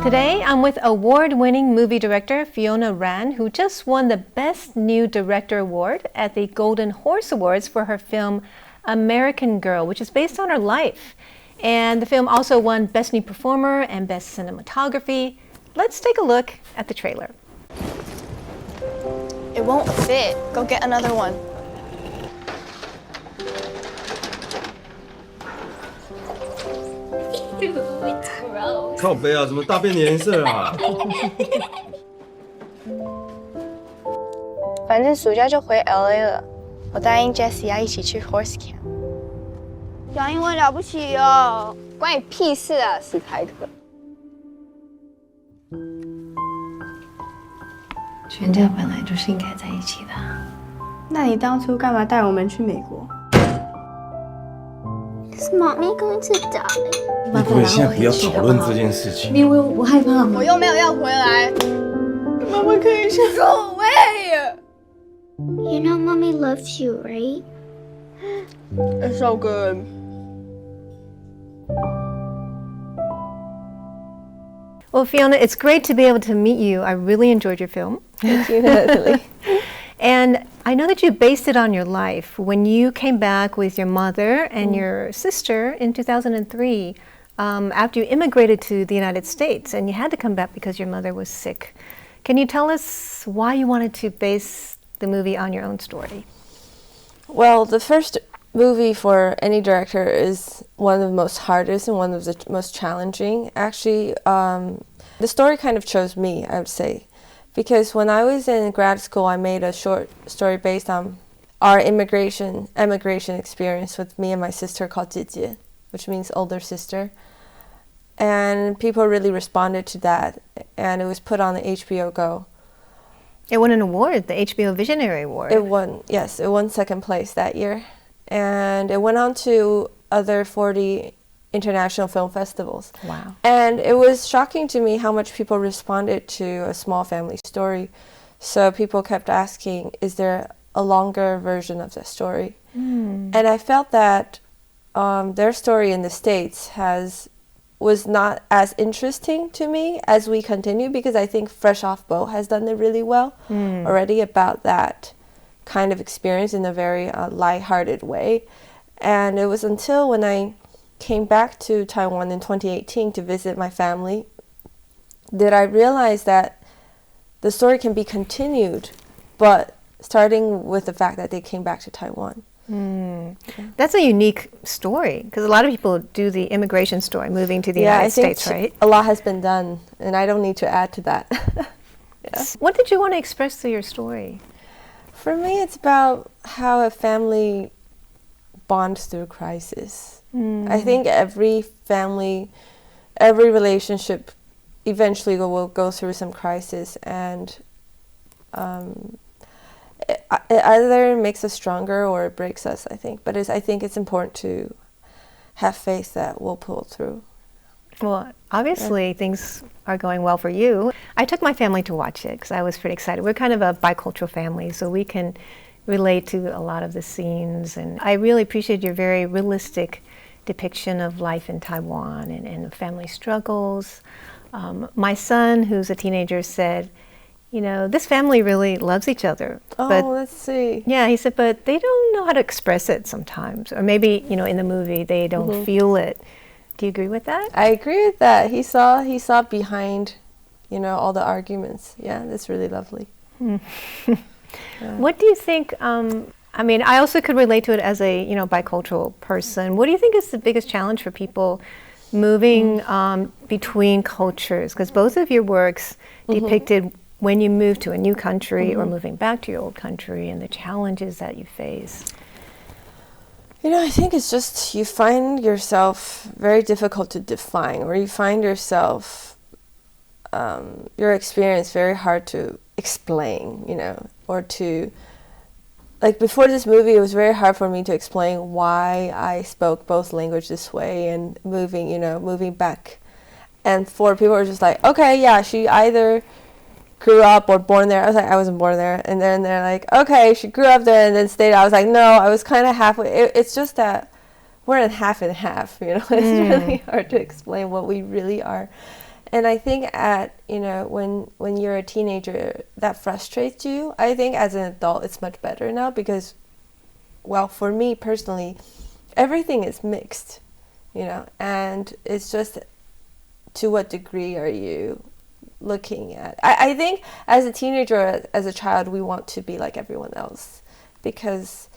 Today, I'm with award-winning movie director Fiona Roan, who just won the Best New Director Award at the Golden Horse Awards for her film American Girl, which is based on her life. And the film also won Best New Performer and Best Cinematography. Let's take a look at the trailer. It won't fit. Go get another one. It's gross. 靠北啊，怎么大便的颜色啊？反正暑假就回 LA 了，我答应 Jessie 要一起去 horse camp。讲英文了不起哦，关你屁事啊，史凯克。全家本来就是应该在一起的。那你当初干嘛带我们去美国 Is mommy going to die? 你可不可以现在不要讨论这件事情？因为我害怕我又没有要回来。妈妈可以先 go away。 You know mommy loves you, right? It's so good. Well, Fiona, it's great to be able to meet you. I really enjoyed your film. Thank you, Natalie. And I know that you based it on your life. When you came back with your mother and your sister in 2003, after you immigrated to the United States, and you had to come back because your mother was sick. Can you tell us why you wanted to base the movie on your own story? Well, the first movie for any director is one of the most hardest and one of the most challenging. Actually, the story kind of chose me, I would say. Because when I was in grad school, I made a short story based on our emigration experience with me and my sister called 姐姐, which means older sister. And people really responded to that, and it was put on the HBO Go. It won an award, the HBO Visionary Award. It won second place that year. And it went on to other 40 international film festivals. Wow. And it was shocking to me how much people responded to a small family story. So people kept asking, is there a longer version of the story? And I felt that their story in the States was not as interesting to me as we continue, because I think Fresh Off Boat has done it really well already about that kind of experience in a very lighthearted way. And it was until when I came back to Taiwan in 2018 to visit my family that I realized that the story can be continued, but starting with the fact that they came back to Taiwan. That's a unique story, because a lot of people do the immigration story, moving to the United States, right? A lot has been done, and I don't need to add to that. What did you want to express through your story? For me, it's about how a family bonds through crisis. I think every family, every relationship eventually will go through some crisis, and it either makes us stronger or it breaks us, I think. But I think it's important to have faith that we'll pull through. Well, obviously things are going well for you. I took my family to watch it because I was pretty excited. We're kind of a bicultural family, so we can relate to a lot of the scenes. And I really appreciate your very realistic depiction of life in Taiwan and family struggles. My son, who's a teenager, said, you know, this family really loves each other. Oh, but, let's see. Yeah, he said, but they don't know how to express it sometimes. Or maybe, you know, in the movie, they don't feel it. Do you agree with that? I agree with that. He saw behind, you know, all the arguments. Yeah, that's really lovely. What do you think, I mean, I also could relate to it as a, you know, bicultural person. What do you think is the biggest challenge for people moving between cultures? Because both of your works depicted when you move to a new country or moving back to your old country and the challenges that you face. You know, I think it's just you find yourself very difficult to define, or you find yourself, your experience very hard to explain, you know, or to, like before this movie, it was very hard for me to explain why I spoke both languages this way, and moving back and forth. People were just like, okay, yeah, she either grew up or born there. I was like, I wasn't born there. And then they're like, okay, she grew up there and then stayed. I was like, no, I was kind of halfway. It's just that we're in half and half, you know. It's really hard to explain what we really are. And I think when you're a teenager, that frustrates you. I think as an adult, it's much better now because, well, for me personally, everything is mixed, and it's just to what degree are you looking at. I think as a teenager, as a child, we want to be like everyone else because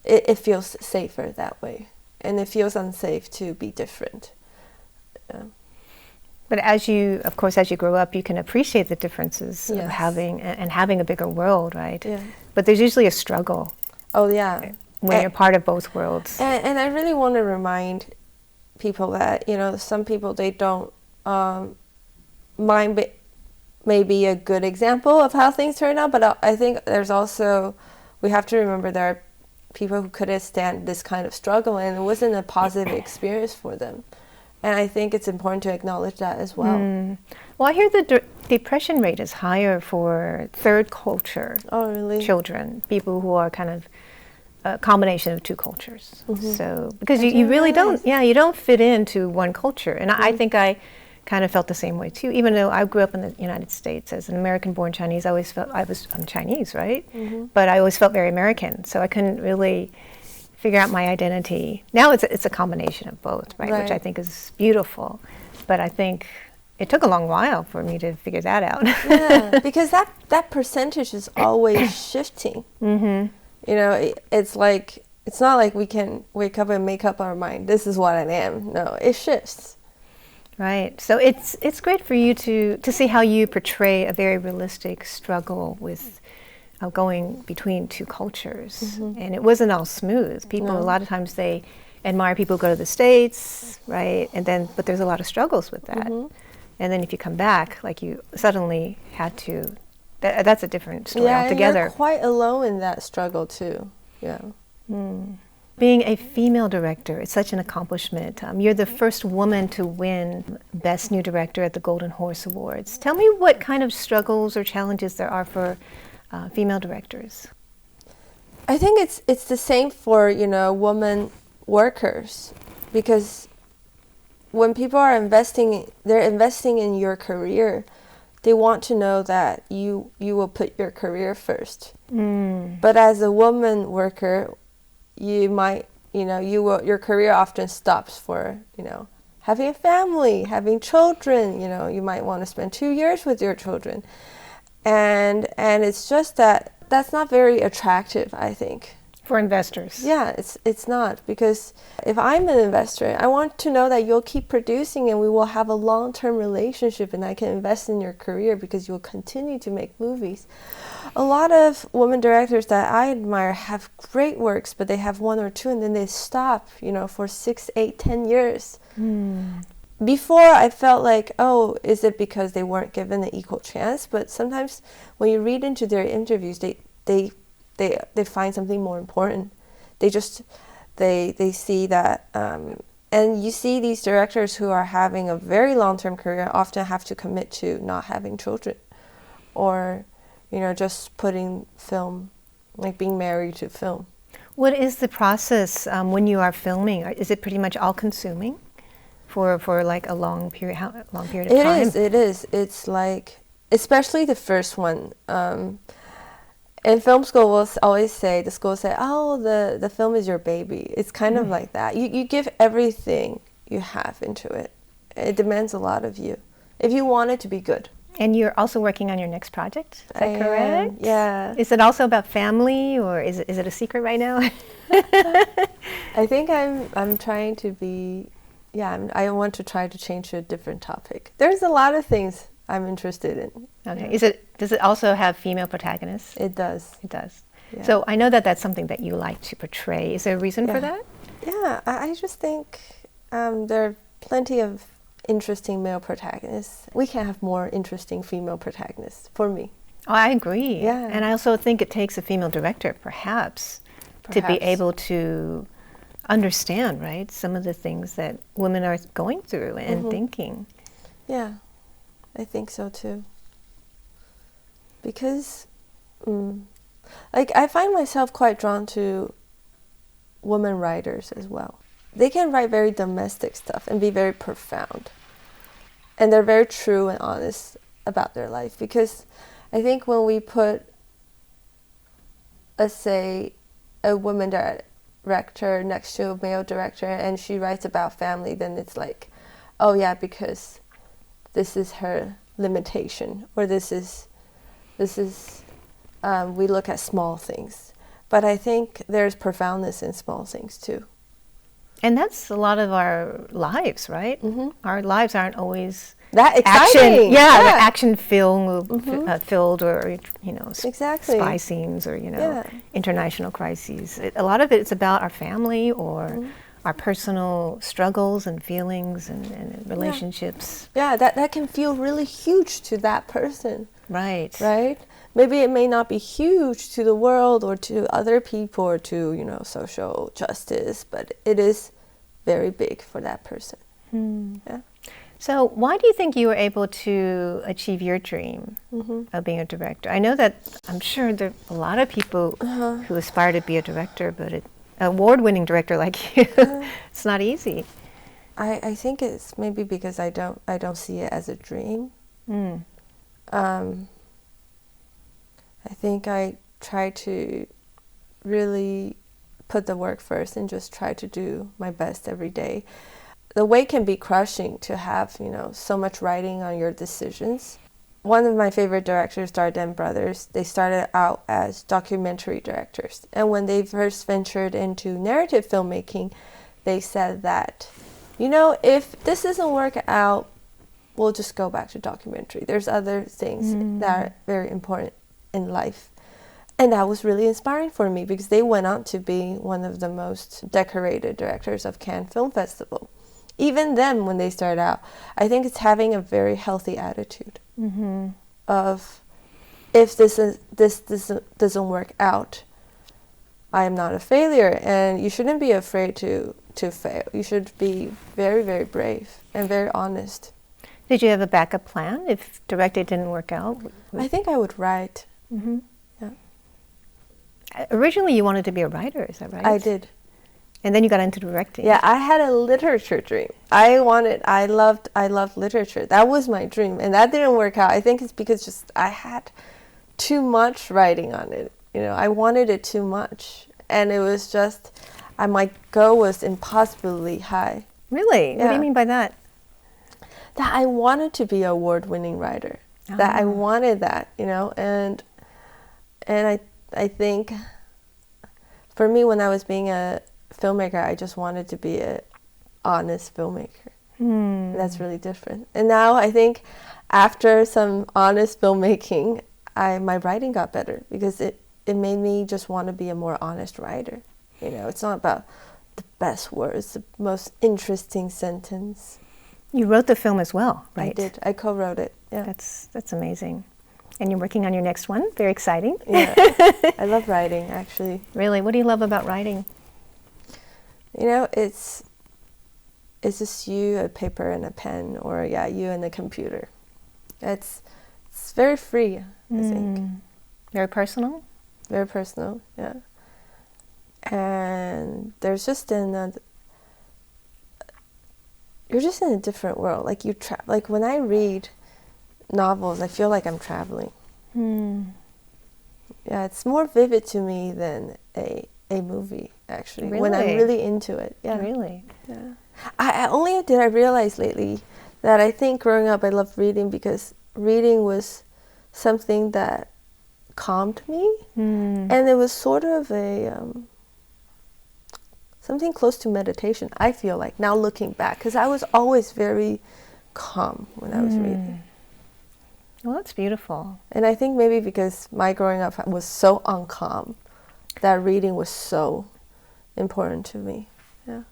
it feels safer that way, and it feels unsafe to be different. But as you grow up, you can appreciate the differences of having a bigger world, right? Yeah. But there's usually a struggle. Oh, yeah. When you're part of both worlds. And I really want to remind people that, some people, they don't mind maybe a good example of how things turn out, but I think we have to remember there are people who couldn't stand this kind of struggle, and it wasn't a positive experience for them. And I think it's important to acknowledge that as well. Well, I hear the depression rate is higher for third culture children, people who are kind of a combination of two cultures. So because you really don't fit into one culture. And I think I kind of felt the same way too. Even though I grew up in the United States as an American-born Chinese, I always felt I'm Chinese, right? But I always felt very American. So I couldn't really figure out my identity. Now it's a combination of both, right? Which I think is beautiful. But I think it took a long while for me to figure that out. Yeah, because that percentage is always shifting. It's not like we can wake up and make up our mind. This is what I am. No, it shifts. Right. So it's great for you to see how you portray a very realistic struggle with going between two cultures. And it wasn't all smooth. People, a lot of times they admire people who go to the States, right? But there's a lot of struggles with that. And then if you come back, like you suddenly had to, that's a different story altogether. Yeah, you're quite alone in that struggle too. Yeah. Being a female director, it's such an accomplishment. You're the first woman to win Best New Director at the Golden Horse Awards. Tell me what kind of struggles or challenges there are for female directors. I think it's the same for women workers, because when people are they're investing in your career. They want to know that you will put your career first. But as a woman worker, you might your career often stops for having a family, having children. You might want to spend 2 years with your children. And it's just that's not very attractive, I think. For investors. Yeah, it's not, because if I'm an investor, I want to know that you'll keep producing and we will have a long-term relationship and I can invest in your career because you'll continue to make movies. A lot of women directors that I admire have great works, but they have 1 or 2 and then they stop, for 6, 8, 10 years. Before, I felt like, is it because they weren't given an equal chance? But sometimes when you read into their interviews, they find something more important. They see that, and you see these directors who are having a very long-term career often have to commit to not having children, or just putting film, like being married to film. What is the process when you are filming? Is it pretty much all-consuming for like a long period of time? It is. It's like, especially the first one. In film school, we'll always say, the school say, the film is your baby. It's kind of like that. You give everything you have into it. It demands a lot of you, if you want it to be good. And you're also working on your next project, is that correct? Yeah. Is it also about family, or is it a secret right now? I think I'm trying to be, I want to try to change to a different topic. There's a lot of things I'm interested in. Okay. Yeah. Does it also have female protagonists? It does. It does. Yeah. So I know that that's something that you like to portray. Is there a reason for that? Yeah, I just think there are plenty of interesting male protagonists. We can have more interesting female protagonists, for me. Oh, I agree. Yeah. And I also think it takes a female director, perhaps. To be able to understand, right, some of the things that women are going through and thinking. Yeah, I think so too. Because, I find myself quite drawn to women writers as well. They can write very domestic stuff and be very profound. and they're very true and honest about their life. Because I think when we put, let's say, a woman director next to a male director and she writes about family, then it's like, oh yeah, because this is her limitation, or this is we look at small things. But I think there's profoundness in small things too. And that's a lot of our lives, right? Our lives aren't always That action. exciting. Yeah, the action filled or Exactly. spy scenes or international crises. A lot of it's about our family or our personal struggles and feelings and relationships. Yeah, that can feel really huge to that person. Right. Right? Maybe it may not be huge to the world or to other people or to, social justice, but it is very big for that person. Yeah. So why do you think you were able to achieve your dream of being a director? I know that I'm sure there are a lot of people who aspire to be a director, but an award-winning director like you, it's not easy. I think it's maybe because I don't see it as a dream. I think I try to really put the work first and just try to do my best every day. The weight can be crushing to have, so much writing on your decisions. One of my favorite directors, Dardenne brothers, they started out as documentary directors. And when they first ventured into narrative filmmaking, they said that, if this doesn't work out, we'll just go back to documentary. There's other things that are very important in life. And that was really inspiring for me because they went on to be one of the most decorated directors of Cannes Film Festival. Even then, when they started out, I think it's having a very healthy attitude of, if this doesn't work out, I am not a failure. And you shouldn't be afraid to fail. You should be very, very brave and very honest. Did you have a backup plan if directing didn't work out? I think I would write. Yeah. Originally, you wanted to be a writer, is that right? I did. And then you got into directing. Yeah, I had a literature dream. I loved literature. That was my dream, and that didn't work out. I think it's because I had too much writing on it. I wanted it too much, and it was my goal was impossibly high. Really? Yeah. What do you mean by that? That I wanted to be an award-winning writer. That I wanted that, and I think for me, when I was being a filmmaker, I just wanted to be an honest filmmaker. That's really different. And now I think after some honest filmmaking, my writing got better because it made me just want to be a more honest writer. It's not about the best words, the most interesting sentence. You wrote the film as well, right? I did. I co-wrote it. Yeah. That's amazing. And you're working on your next one. Very exciting. Yeah. I love writing, actually. Really? What do you love about writing? It's just you, a paper and a pen, or you and a computer. It's very free, I think. Very personal? Very personal, yeah. And there's just you're just in a different world. Like like when I read novels, I feel like I'm traveling. Yeah, it's more vivid to me than a movie, actually. Really? When I'm really into it. Yeah. Really? Yeah. I only did I realize lately that I think growing up I loved reading because reading was something that calmed me, and it was sort of a something close to meditation, I feel like, now looking back, because I was always very calm when I was reading. Well, that's beautiful. And I think maybe because my growing up was so uncalm, that reading was so important to me. Yeah.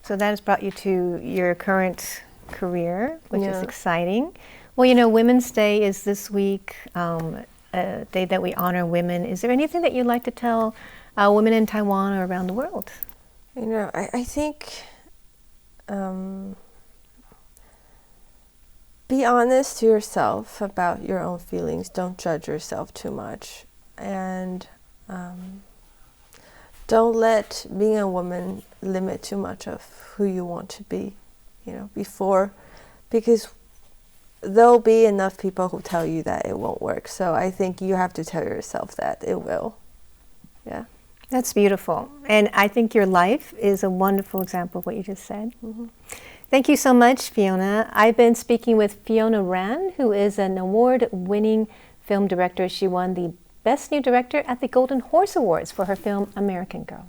So that has brought you to your current career, which is Yeah. exciting. Well, Women's Day is this week, a day that we honor women. Is there anything that you'd like to tell women in Taiwan or around the world? I think be honest to yourself about your own feelings. Don't judge yourself too much. And don't let being a woman limit too much of who you want to be, because there'll be enough people who tell you that it won't work. So I think you have to tell yourself that it will. Yeah. That's beautiful. And I think your life is a wonderful example of what you just said. Thank you so much, Fiona. I've been speaking with Fiona Roan, who is an award-winning film director. She won the Best New Director at the Golden Horse Awards for her film American Girl.